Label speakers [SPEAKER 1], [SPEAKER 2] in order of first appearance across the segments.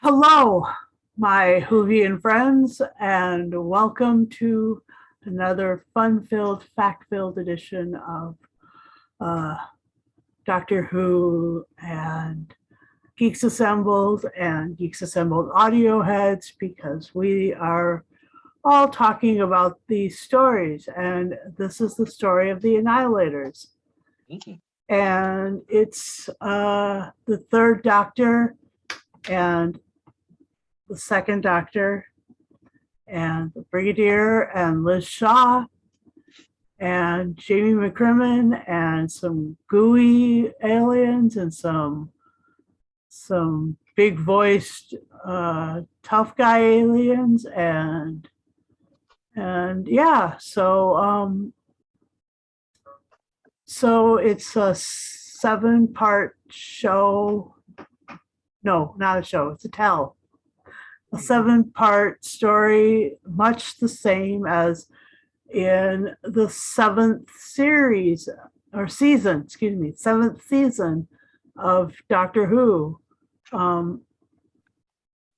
[SPEAKER 1] Hello, my Whovian friends, and welcome to another fun-filled, fact-filled edition of uh, Doctor Who and Geeks Assembled and Geeks Assembled audio heads, because we are all talking about these stories, and this is the story of the Annihilators.
[SPEAKER 2] Mhm.
[SPEAKER 1] And it's the third Doctor and the second Doctor and the Brigadier and Liz Shaw and Jamie McCrimmon and some gooey aliens and some big voiced tough guy aliens and yeah, so it's a 7-part show. No, not a show, it's a tell. A 7-part story, much the same as in the 7th series or season, 7th season of Doctor Who.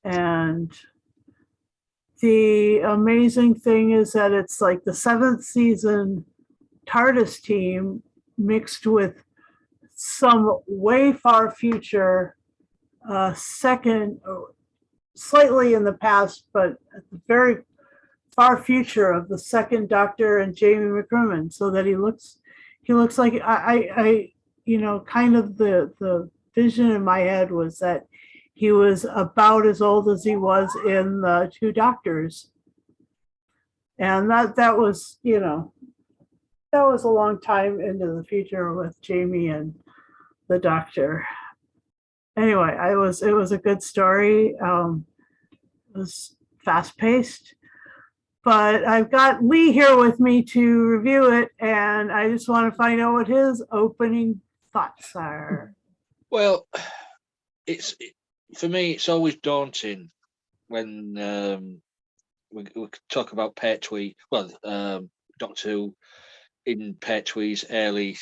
[SPEAKER 1] And the amazing thing is that it's like the 7th season TARDIS team mixed with some way far future second, slightly in the past, but at the very far future of the second Doctor and Jamie McCrimmon, so that he looks like I kind of the vision in my head was that he was about as old as he was in the Two Doctors, and that was that was a long time into the future with Jamie and the Doctor. Anyway, it was a good story. It was fast paced, but I've got Lee here with me to review it, and I just want to find out what his opening thoughts are.
[SPEAKER 2] Well, for me, it's always daunting when we talk about Pertwee. Well, Doctor Who in Pertwee's early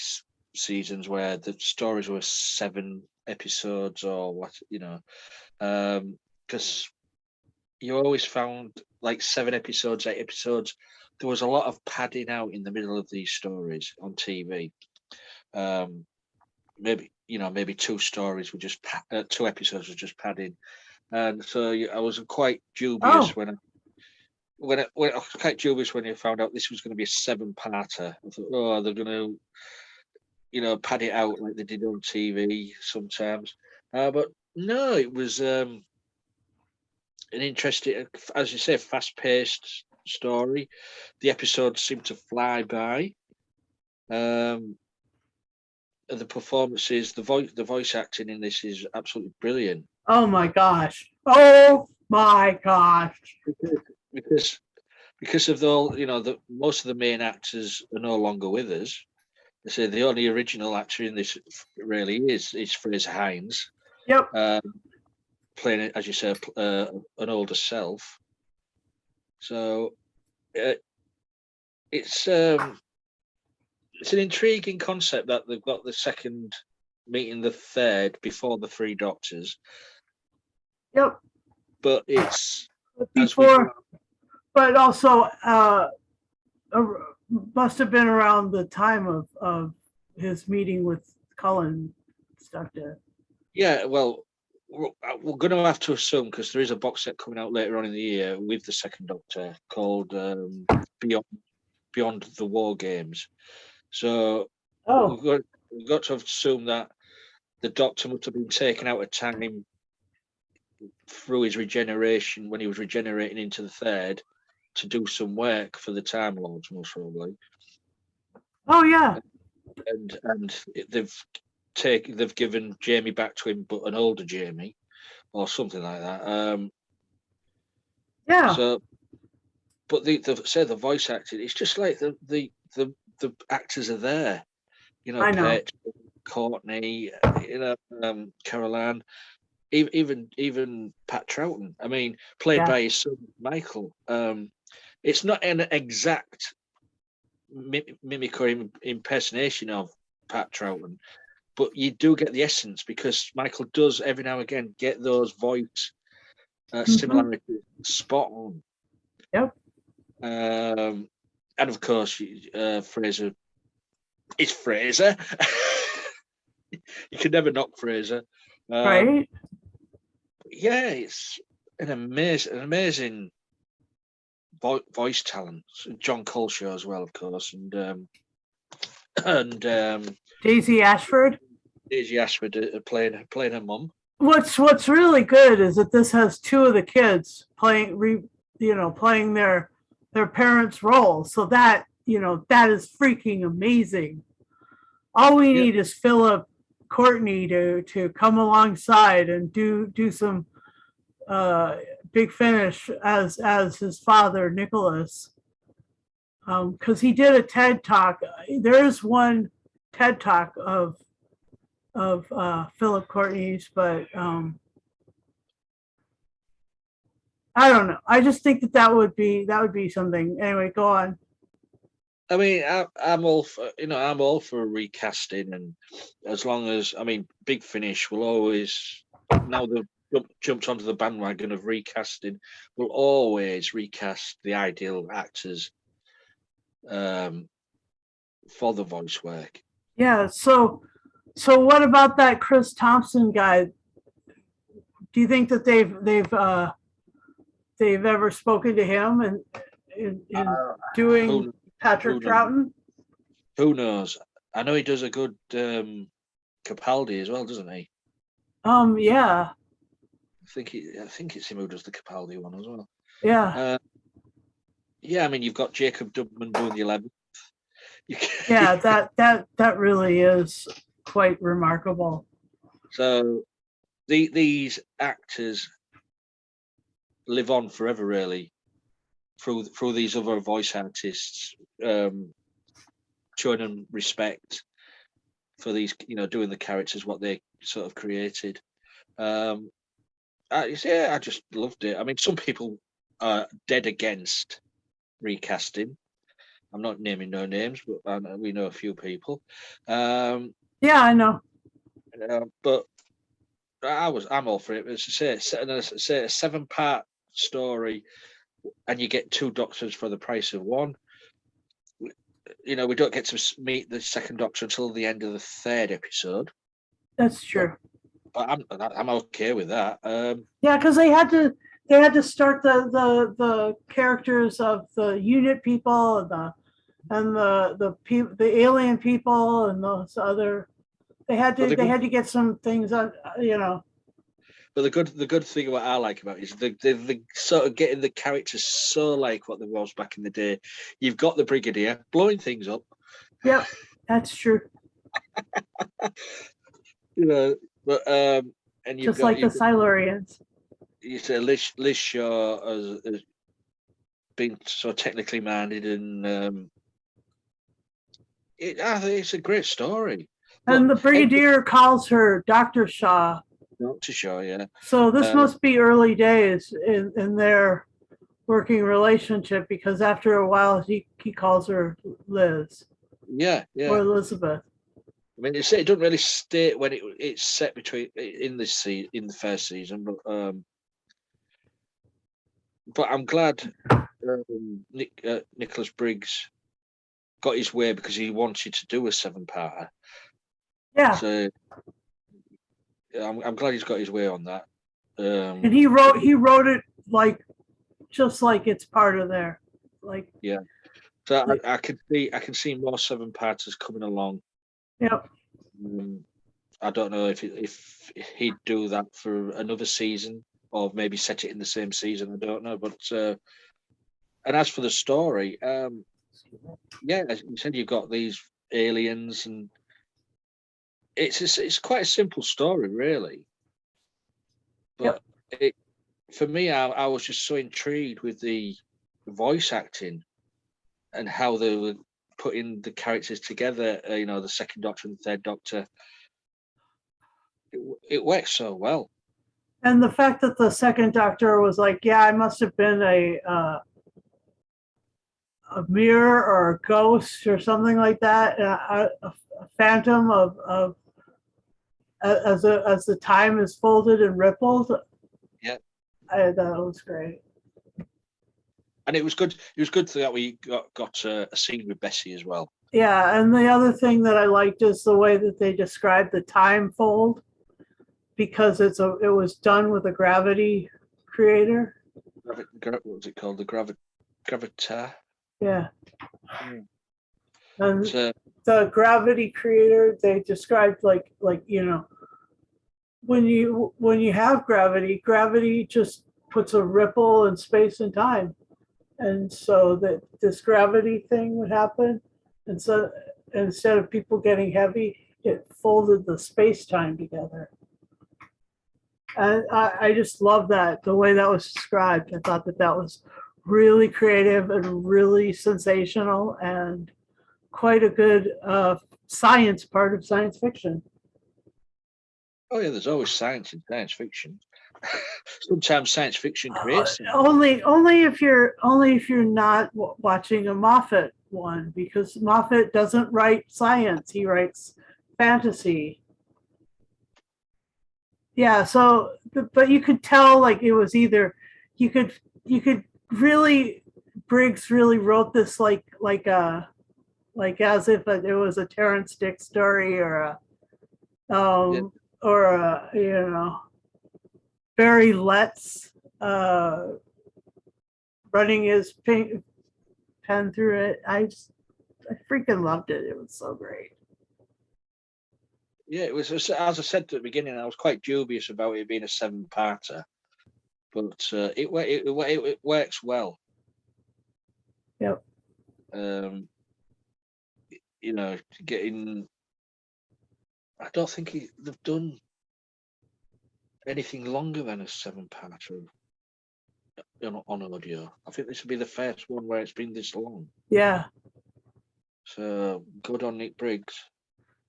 [SPEAKER 2] seasons, where the stories were 7 episodes or what, because you always found like 7 episodes, 8 episodes. There was a lot of padding out in the middle of these stories on TV. Maybe 2 stories were just 2 episodes were just padding, and so I was quite dubious when I was quite dubious when I found out this was going to be a 7-parter. I thought, oh, they're going to pad it out like they did on TV sometimes, but no, it was an interesting, as you say, fast-paced story. The episodes seemed to fly by. The performances, the voice acting in this is absolutely brilliant.
[SPEAKER 1] Oh my gosh! Oh my gosh!
[SPEAKER 2] Because of the most of the main actors are no longer with us. They say the only original actor in this really is Fraser Hines.
[SPEAKER 1] Yep.
[SPEAKER 2] Playing, as you said, an older self. So it's an intriguing concept that they've got the second meeting the third before the 3 Doctors.
[SPEAKER 1] Yep.
[SPEAKER 2] But it's
[SPEAKER 1] before, but also must have been around the time of his meeting with Cullen Doctor.
[SPEAKER 2] Yeah, well, we're going to have to assume, because there is a box set coming out later on in the year with the second Doctor called Beyond the War Games. So we've got to assume that the Doctor must have been taken out of time through his regeneration, when he was regenerating into the third, to do some work for the Time Lords, most probably.
[SPEAKER 1] Oh yeah.
[SPEAKER 2] And they've given Jamie back to him, but an older Jamie, or something like that.
[SPEAKER 1] Yeah.
[SPEAKER 2] So, but the voice acting, it's just like the actors are there.
[SPEAKER 1] I know.
[SPEAKER 2] Pet, Courtney, Caroline, even Pat Troughton. I mean, played by his son Michael. It's not an exact mimic or impersonation of Pat Troughton, but you do get the essence because Michael does every now and again get those voice similarities spot on.
[SPEAKER 1] Yep.
[SPEAKER 2] And of course, Fraser is Fraser. You can never knock Fraser.
[SPEAKER 1] Right.
[SPEAKER 2] Yeah, it's an amazing voice talent. John Coleshaw as well, of course, and
[SPEAKER 1] Daisy Ashford.
[SPEAKER 2] Daisy Ashford playing her mum.
[SPEAKER 1] What's really good is that this has two of the kids playing their parents' roles. So that that is freaking amazing. All we need is Philip Courtney to come alongside and do some Big Finish as his father Nicholas, because he did a TED talk. There is one TED talk of Philip Courtney's, but I don't know. I just think that would be something. Anyway, go on.
[SPEAKER 2] I mean, I'm all for recasting, and as long as Big Finish will always, now they've jumped onto the bandwagon of recasting, will always recast the ideal actors for the voice work.
[SPEAKER 1] Yeah. So what about that Chris Thompson guy? Do you think that they've ever spoken to him and in doing Patrick Troughton?
[SPEAKER 2] Who knows? I know he does a good Capaldi as well, doesn't he?
[SPEAKER 1] Yeah.
[SPEAKER 2] I think it's him who does the Capaldi one as well.
[SPEAKER 1] Yeah.
[SPEAKER 2] Yeah, you've got Jacob Dubman doing the 11th.
[SPEAKER 1] Yeah, that really is quite remarkable.
[SPEAKER 2] So these actors live on forever, really, through these other voice artists, showing them respect for these, doing the characters what they sort of created. I just loved it. Some people are dead against recasting. I'm not naming no names, but we know a few people.
[SPEAKER 1] Yeah, I know.
[SPEAKER 2] But I'm all for it. As I say, a 7-part story, and you get 2 doctors for the price of one. We don't get to meet the second doctor until the end of the 3rd episode.
[SPEAKER 1] That's true.
[SPEAKER 2] But I'm okay with that.
[SPEAKER 1] Yeah, because they had to start the characters of the unit people and the alien people and those other. They had to get some things on,
[SPEAKER 2] But the good thing what I like about it is the sort of getting the characters so like what they was back in the day. You've got the Brigadier blowing things up.
[SPEAKER 1] Yep, that's true.
[SPEAKER 2] But and you've
[SPEAKER 1] just like the Silurians.
[SPEAKER 2] You say Liz Shaw has been so technically minded, and I think it's a great story.
[SPEAKER 1] And the Brigadier calls her Dr. Shaw.
[SPEAKER 2] Dr. Shaw, yeah.
[SPEAKER 1] So this must be early days in their working relationship, because after a while he calls her Liz.
[SPEAKER 2] Yeah.
[SPEAKER 1] Or Elizabeth.
[SPEAKER 2] It doesn't really state when it's set between in the first season, but I'm glad Nicholas Briggs got his way because he wanted to do a 7-parter.
[SPEAKER 1] Yeah.
[SPEAKER 2] So I'm glad he's got his way on that.
[SPEAKER 1] And he wrote it just like it's part of there.
[SPEAKER 2] Yeah. So I can see more 7-parters coming along.
[SPEAKER 1] Yep.
[SPEAKER 2] I don't know if he'd do that for another season or maybe set it in the same season. I don't know, but and as for the story, as you said, you've got these aliens, and it's quite a simple story, really. But for me, I was just so intrigued with the voice acting and how they were putting the characters together. The second Doctor and the third Doctor. It works so well.
[SPEAKER 1] And the fact that the second Doctor was like, yeah, I must have been a mirror or a ghost or something like that, a phantom of as the time is folded and rippled.
[SPEAKER 2] Yeah.
[SPEAKER 1] I thought it was great.
[SPEAKER 2] And it was good. It was good that we got a scene with Bessie as well.
[SPEAKER 1] Yeah, and the other thing that I liked is the way that they described the time fold, because it was done with a gravity creator.
[SPEAKER 2] What was it called? The gravitar.
[SPEAKER 1] Yeah.
[SPEAKER 2] Mm.
[SPEAKER 1] And
[SPEAKER 2] So,
[SPEAKER 1] the gravity creator, they described like when you have gravity just puts a ripple in space and time, and so that this gravity thing would happen, and so instead of people getting heavy, it folded the space time together. And I just love that, the way that was described. I thought that was really creative and really sensational and quite a good science part of science fiction.
[SPEAKER 2] oh yeah, there's always science in science fiction. Sometimes science fiction creates
[SPEAKER 1] only if you're not watching a Moffat one, because Moffat doesn't write science; he writes fantasy. Yeah, so but you could tell like it was either you could really Briggs really wrote this like as if it was a Terrence Dick story or
[SPEAKER 2] Yeah.
[SPEAKER 1] or Barry Letts running his pen through it. I freaking loved it. It was so great.
[SPEAKER 2] Yeah, it was, as I said at the beginning, I was quite dubious about it being a 7-parter, but it works well.
[SPEAKER 1] Yep.
[SPEAKER 2] Getting. I don't think they've done anything longer than a 7-parter on audio. I think this will be the first one where it's been this long.
[SPEAKER 1] Yeah.
[SPEAKER 2] So good on Nick Briggs.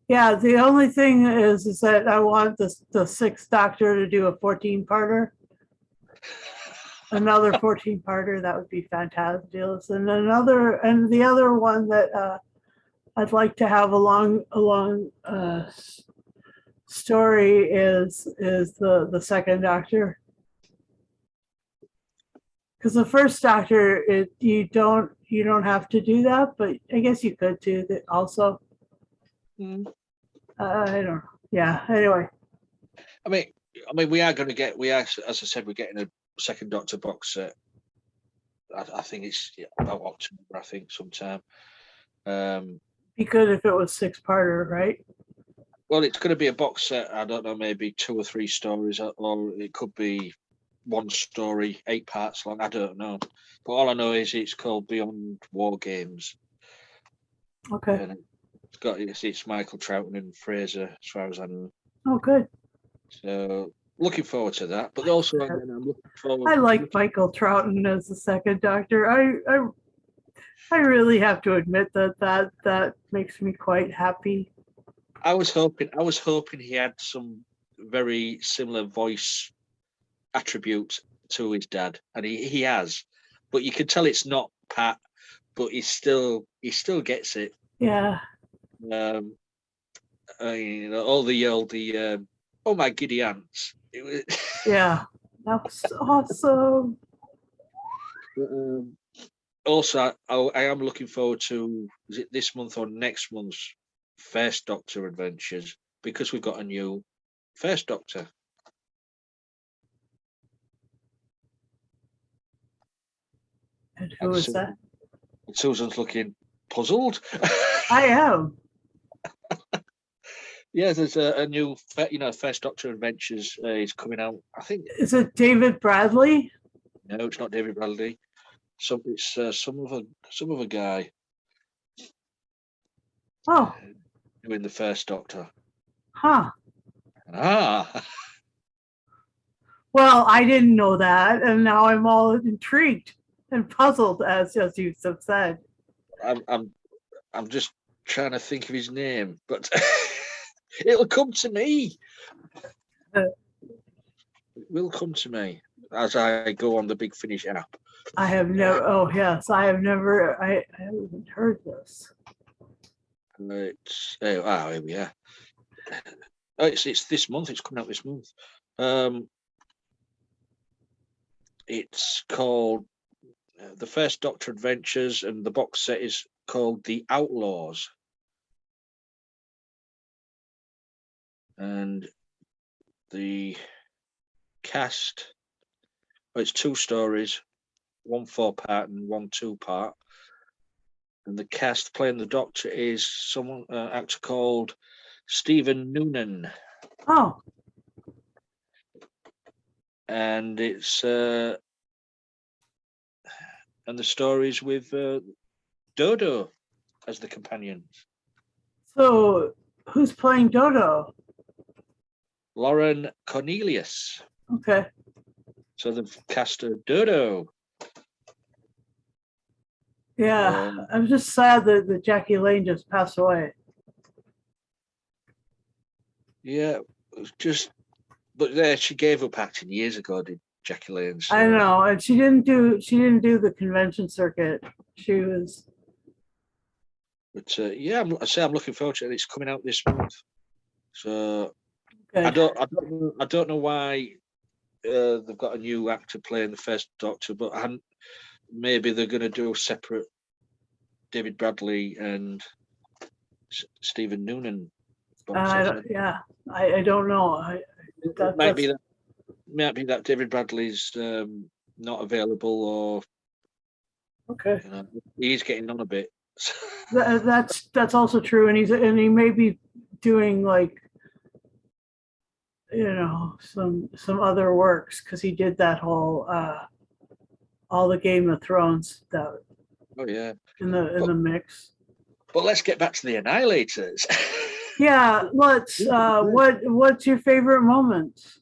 [SPEAKER 1] Yeah, the only thing is that I want the Sixth Doctor to do a 14-parter. Another 14-parter, that would be fantastic. And the other one that I'd like to have a long story is the Second Doctor. Because the First Doctor, you don't have to do that, but I guess you could do that also. I don't know. Yeah. Anyway.
[SPEAKER 2] I mean, we are, as I said, we're getting a Second Doctor box set. I think it's about October. I think sometime.
[SPEAKER 1] Be good if it was 6-parter, right?
[SPEAKER 2] Well, it's going to be a box set. I don't know, maybe 2 or 3 stories, or it could be 1 story, 8 parts long. I don't know, but all I know is it's called Beyond War Games.
[SPEAKER 1] Okay.
[SPEAKER 2] And it's Michael Troughton and Fraser, as far as I know.
[SPEAKER 1] Oh, good.
[SPEAKER 2] So looking forward to that. But also, again, I'm looking forward.
[SPEAKER 1] I like Michael Troughton as the Second Doctor. I really have to admit that makes me quite happy.
[SPEAKER 2] I was hoping he had some very similar voice attributes to his dad, and he has, but you can tell it's not Pat, but he still gets it.
[SPEAKER 1] Yeah.
[SPEAKER 2] All the oh my giddy ants.
[SPEAKER 1] Yeah, that was awesome.
[SPEAKER 2] Also, I am looking forward to, is it this month or next month's First Doctor adventures, because we've got a new First Doctor.
[SPEAKER 1] And who is that?
[SPEAKER 2] Susan's looking puzzled.
[SPEAKER 1] I am.
[SPEAKER 2] Yeah, there's a new, First Doctor Adventures is coming out. I think.
[SPEAKER 1] Is it David Bradley?
[SPEAKER 2] No, it's not David Bradley. It's some other guy.
[SPEAKER 1] Oh.
[SPEAKER 2] Doing the First Doctor.
[SPEAKER 1] Huh.
[SPEAKER 2] Ah.
[SPEAKER 1] Well, I didn't know that, and now I'm all intrigued and puzzled, as you have said.
[SPEAKER 2] I'm just trying to think of his name, but it'll come to me. It will come to me as I go on the Big Finish app.
[SPEAKER 1] I have never. Oh yes, I have never. I haven't heard this.
[SPEAKER 2] Here we are. Oh, it's this month. It's coming out this month. It's called The First Doctor Adventures, and the box set is called The Outlaws. And the cast, it's 2 stories, 1 4-part and 1 2-part. And the cast playing the Doctor is someone actor called Stephen Noonan.
[SPEAKER 1] Oh.
[SPEAKER 2] And it's and the stories with Dodo as the companion.
[SPEAKER 1] So who's playing Dodo?
[SPEAKER 2] Lauren Cornelius.
[SPEAKER 1] Okay.
[SPEAKER 2] So they've cast a Dodo.
[SPEAKER 1] Yeah, I'm just sad that Jackie Lane just passed away.
[SPEAKER 2] Yeah, but there she gave up acting years ago, did Jackie Lane? So.
[SPEAKER 1] I know, and she didn't do the convention circuit. She was.
[SPEAKER 2] But yeah, I'm looking forward to it. It's coming out this month. So
[SPEAKER 1] Good.
[SPEAKER 2] I don't know why they've got a new actor playing the First Doctor, but maybe they're going to do a separate David Bradley and Stephen Noonan.
[SPEAKER 1] I don't know.
[SPEAKER 2] It might be that David Bradley's not available, or
[SPEAKER 1] okay.
[SPEAKER 2] He's getting on a bit.
[SPEAKER 1] That's also true, and he may be doing like some other works, because he did that whole all the Game of Thrones that.
[SPEAKER 2] Oh yeah.
[SPEAKER 1] In the mix.
[SPEAKER 2] But let's get back to the Annihilators.
[SPEAKER 1] Yeah, let's. What's your favorite moments?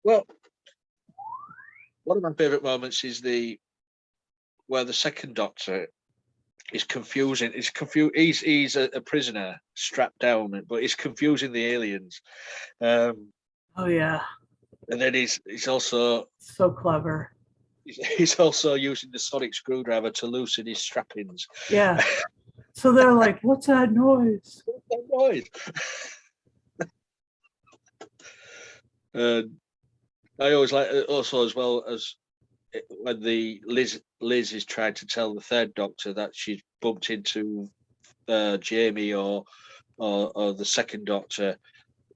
[SPEAKER 2] Well, one of my favorite moments is where the second Doctor is confusing. He's a prisoner strapped down, but he's confusing the aliens.
[SPEAKER 1] Oh yeah.
[SPEAKER 2] And then he's also
[SPEAKER 1] so clever.
[SPEAKER 2] He's also using the sonic screwdriver to loosen his strappings.
[SPEAKER 1] Yeah. So they're like, "What's that noise?"
[SPEAKER 2] What's that noise? I always like also, as well as when Liz is trying to tell the third Doctor that she's bumped into Jamie or the second Doctor,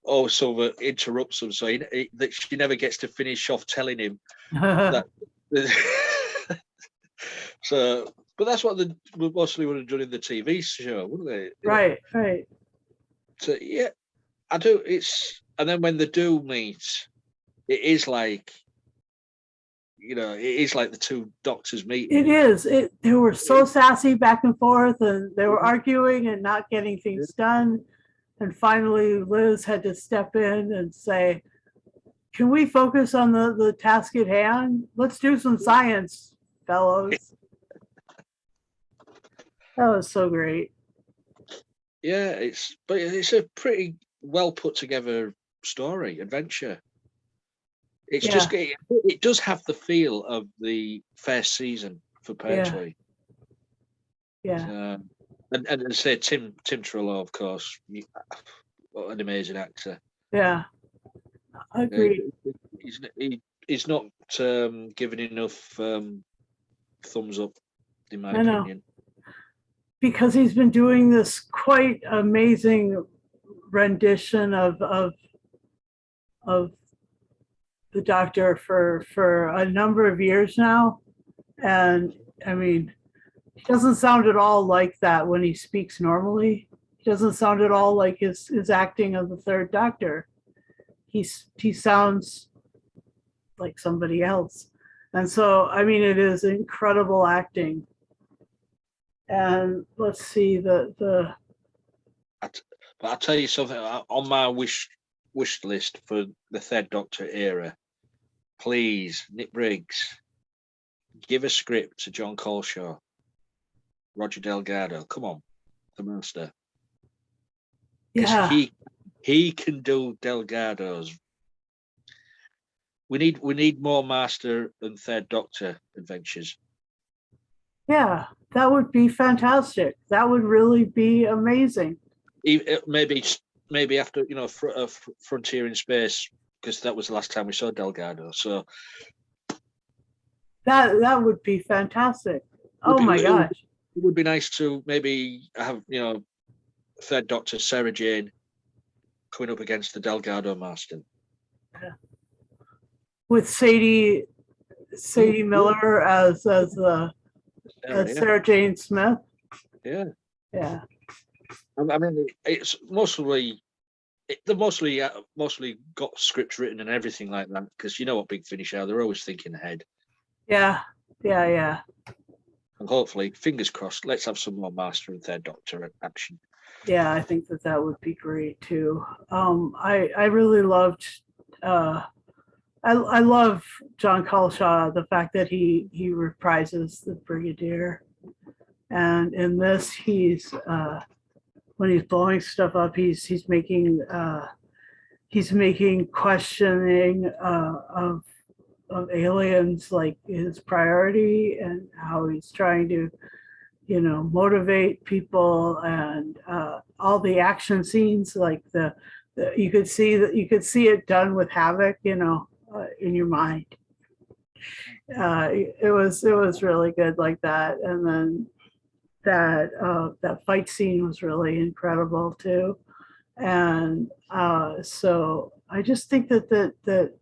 [SPEAKER 2] also interrupts him, so that she never gets to finish off telling him that. So, but that's what they mostly would have done in the TV show, wouldn't they?
[SPEAKER 1] Right.
[SPEAKER 2] So yeah, I do. And then when they do meet, it is like, it is like the 2 Doctors meeting.
[SPEAKER 1] It is. They were so sassy back and forth, and they were arguing and not getting things done. And finally, Liz had to step in and say, "Can we focus on the task at hand? Let's do some science, fellows." That was so great.
[SPEAKER 2] Yeah, it's a pretty well put together story, adventure. It's just, it does have the feel of the first season for Pertwee.
[SPEAKER 1] Yeah.
[SPEAKER 2] And say Tim Trelaw, of course, what an amazing actor.
[SPEAKER 1] Yeah, I agree.
[SPEAKER 2] He's not given enough thumbs up, in my opinion.
[SPEAKER 1] Because he's been doing this quite amazing rendition of the Doctor for a number of years now. And I mean, he doesn't sound at all like that when he speaks normally. He doesn't sound at all like his acting of the third Doctor. He sounds like somebody else. And so, I mean, it is incredible acting. And let's see
[SPEAKER 2] But I'll tell you something, on my wish list for the third Doctor era, please, Nick Briggs, give a script to John Coleshaw, Roger Delgado. Come on, the master.
[SPEAKER 1] Yeah.
[SPEAKER 2] He can do Delgado's. We need more Master and Third Doctor adventures.
[SPEAKER 1] Yeah, that would be fantastic. That would really be amazing.
[SPEAKER 2] Maybe maybe after Frontier in Space, because that was the last time we saw Delgado. So
[SPEAKER 1] that would be fantastic. Oh my gosh.
[SPEAKER 2] It would be nice to maybe have, Third Doctor Sarah Jane coming up against the Delgado Master.
[SPEAKER 1] Yeah. With Sadie Miller as Sarah Jane Smith.
[SPEAKER 2] Yeah.
[SPEAKER 1] Yeah.
[SPEAKER 2] I mean, it's mostly got scripts written and everything like that, because you know what Big Finish are. They're always thinking ahead.
[SPEAKER 1] Yeah.
[SPEAKER 2] And hopefully, fingers crossed, let's have some more Master and Third Doctor action.
[SPEAKER 1] Yeah, I think that would be great too. I really loved. I love John Colshaw, the fact that he reprises the Brigadier, and in this he's when he's blowing stuff up, he's making questioning of aliens like his priority, and how he's trying to motivate people, and all the action scenes, like the you could see it done with Havoc, in your mind. It was really good like that, and then that fight scene was really incredible too, and so I just think that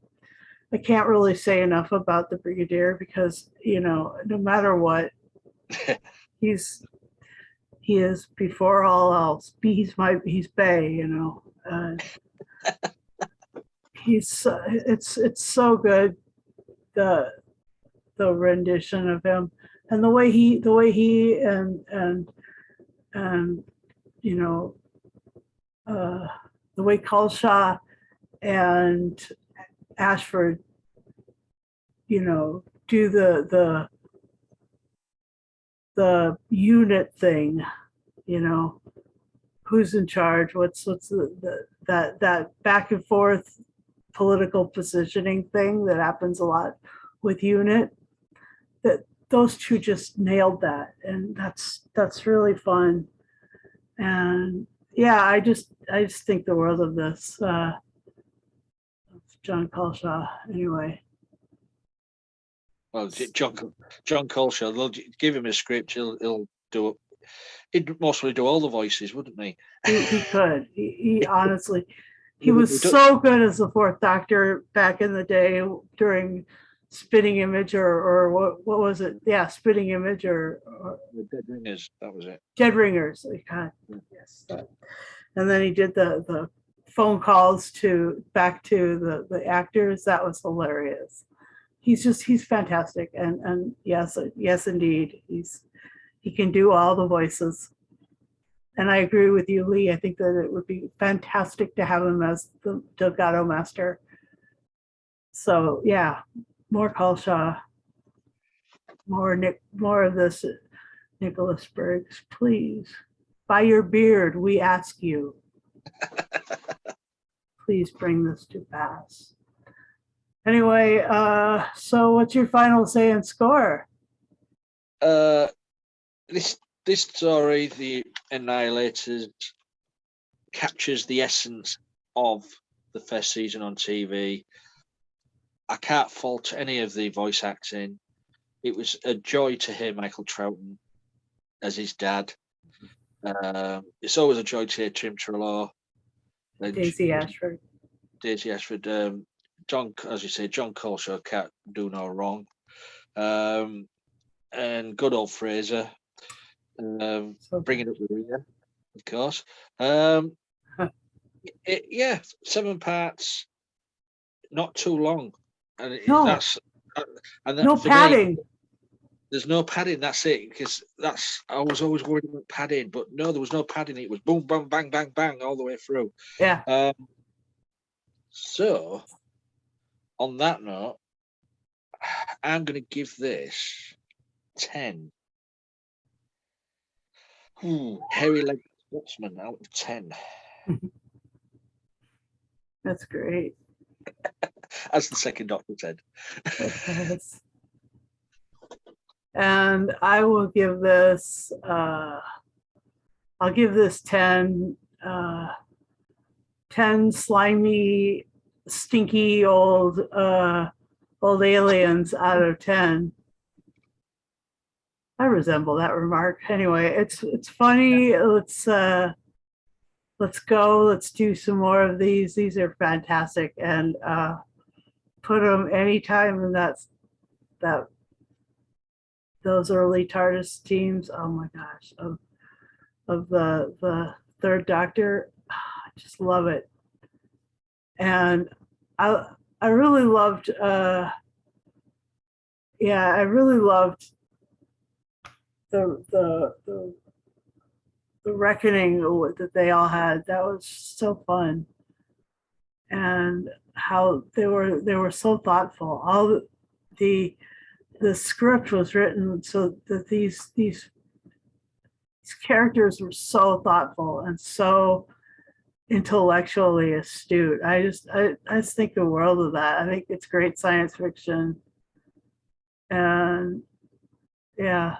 [SPEAKER 1] I can't really say enough about the Brigadier, because no matter what, he is before all else. He's Bay, it's so good, the rendition of him, and the way he and the way Culshaw and Ashford do the unit thing, who's in charge, what's that back and forth political positioning thing that happens a lot with UNIT, that those two just nailed that, and that's really fun. And yeah, I just think the world of this, John Culshaw anyway.
[SPEAKER 2] Well, John Colshaw, they'll give him a script, he'll do it. He'd mostly do all the voices, wouldn't he?
[SPEAKER 1] He could. He honestly, he was so good as the Fourth Doctor back in the day during Spitting Image, or what was it? Yeah, Spitting Image, or
[SPEAKER 2] Dead Ringers. That was it.
[SPEAKER 1] Dead Ringers. God, yes. And then he did the phone calls back to the actors. That was hilarious. He's fantastic, and yes indeed, he can do all the voices. And I agree with you, Lee. I think that it would be fantastic to have him as the Delgado Master. So yeah, more Culshaw, more of this Nicholas Briggs, please. By your beard, we ask you. Please bring this to pass. Anyway, so what's your final say and score?
[SPEAKER 2] This story, the Annihilators, captures the essence of the first season on TV. I can't fault any of the voice acting. It was a joy to hear Michael Troughton as his dad. It's always a joy to hear Tim Trelaw.
[SPEAKER 1] Daisy Ashford.
[SPEAKER 2] John, as you say, John Colshaw can't do no wrong. And good old Fraser, bringing up the rear, of course. Yeah, 7 parts, not too long, and
[SPEAKER 1] no padding.
[SPEAKER 2] There's no padding. That's it, because I was always worried about padding, but no, there was no padding. It was boom, boom, bang, bang, bang all the way through.
[SPEAKER 1] Yeah.
[SPEAKER 2] So, on that note, I'm going to give this 10. Hairy leg Scotsman out of 10.
[SPEAKER 1] That's great.
[SPEAKER 2] As the second Doctor said.
[SPEAKER 1] Yes. And I will give this. I'll give this 10. 10 slimy, stinky old aliens out of 10. I resemble that remark. Anyway, it's funny. Let's go. Let's do some more of these. These are fantastic, and put them anytime in that those early TARDIS teams. Oh my gosh, of the Third Doctor, I just love it. And I really loved I really loved the reckoning that they all had. That was so fun, and how they were so thoughtful. All the script was written so that these characters were so thoughtful and so intellectually astute. I just think the world of that. I think it's great science fiction, and yeah,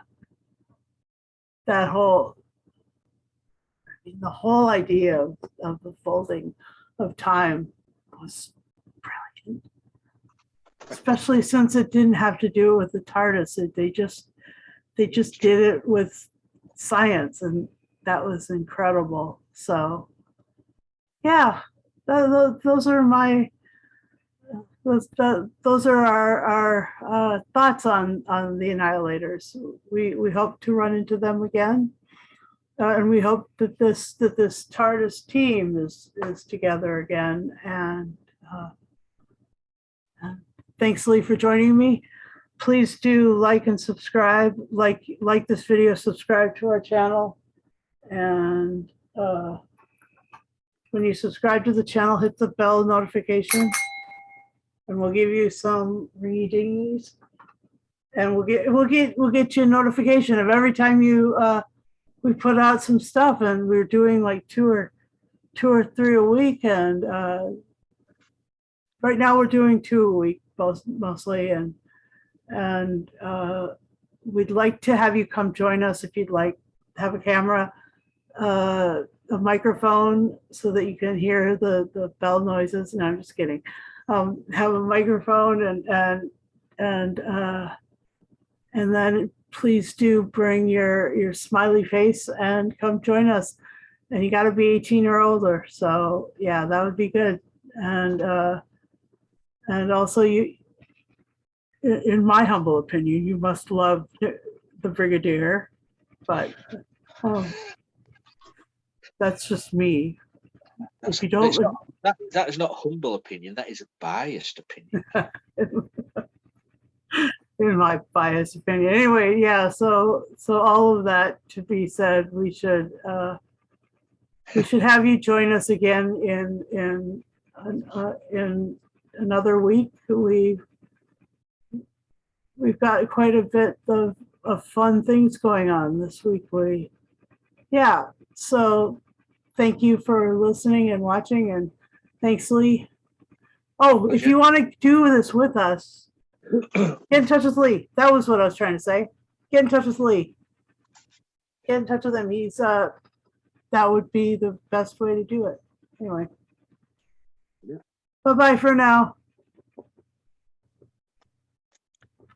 [SPEAKER 1] that whole the whole idea of the folding of time was brilliant, especially since it didn't have to do it with the TARDIS. They just did it with science, and that was incredible. So yeah, those are my those are our thoughts on the Annihilators. We hope to run into them again, and we hope that this TARDIS team is together again. And thanks, Lee, for joining me. Please do like and subscribe. Like this video, subscribe to our channel, and when you subscribe to the channel, hit the bell notification, and we'll give you some readings, and we'll get you a notification of every time we put out some stuff. And we're doing like two or three a week, and right now we're doing 2 a week mostly, and we'd like to have you come join us if you'd like. Have a camera, a microphone, so that you can hear the bell noises. No, I'm just kidding. Have a microphone, and then please do bring your smiley face and come join us. And you got to be 18 or older. So yeah, that would be good. And also, you, in my humble opinion, you must love the Brigadier, but that's just me. If you don't,
[SPEAKER 2] that is not humble opinion. That is a biased opinion.
[SPEAKER 1] In my biased opinion. Anyway, yeah. So all of that to be said, we should have you join us again in another week. We've got quite a bit of fun things going on this week. So thank you for listening and watching, and thanks, Lee. Oh, if you want to do this with us, get in touch with Lee. That was what I was trying to say. Get in touch with Lee. Get in touch with him. He's that would be the best way to do it. Anyway. Yeah. Bye-bye for now.